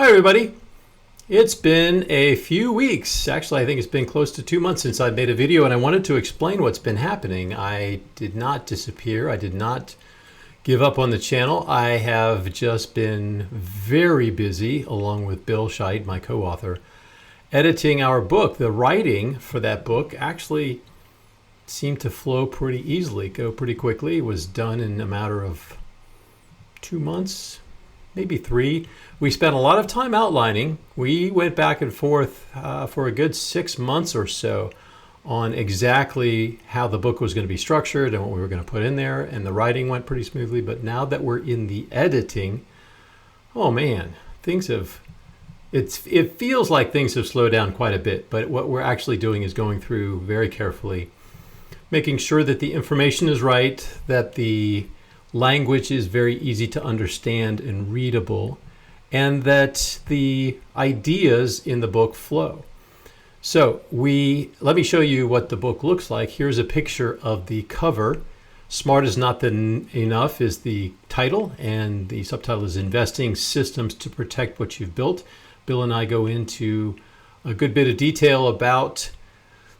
Hi, everybody. It's been a few weeks. Actually, I think it's been close to 2 months since I made a video, and I wanted to explain what's been happening. I did not disappear. I did not give up on the channel. I have just been very busy, along with Bill Scheid, my co-author, editing our book. The writing for that book actually seemed to flow pretty easily, go pretty quickly. It was done in a matter of 2 months, maybe three. We spent a lot of time outlining. We went back and forth for a good 6 months or so on exactly how the book was going to be structured and what we were going to put in there, and the writing went pretty smoothly. But now that we're in the editing, oh man, it feels like things have slowed down quite a bit. But what we're actually doing is going through very carefully, making sure that the information is right, that the language is very easy to understand and readable, and that the ideas in the book flow. So let me show you what the book looks like. Here's a picture of the cover. Smart is Not Enough is the title, and the subtitle is Investing Systems to Protect What You've Built. Bill and I go into a good bit of detail about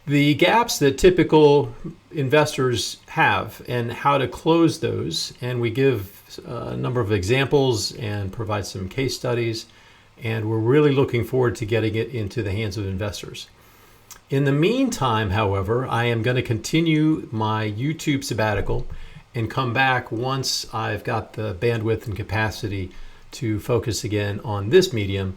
the gaps that typical investors have and how to close those. And we give a number of examples and provide some case studies. And we're really looking forward to getting it into the hands of investors. In the meantime, however, I am going to continue my YouTube sabbatical and come back once I've got the bandwidth and capacity to focus again on this medium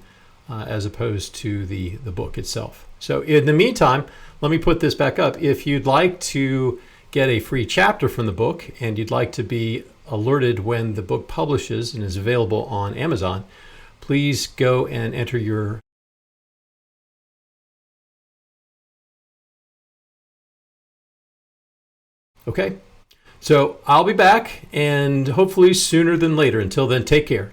as opposed to the book itself. So in the meantime, let me put this back up. If you'd like to get a free chapter from the book and you'd like to be alerted when the book publishes and is available on Amazon, please go and enter your Okay. So I'll be back, and hopefully sooner than later. Until then, take care.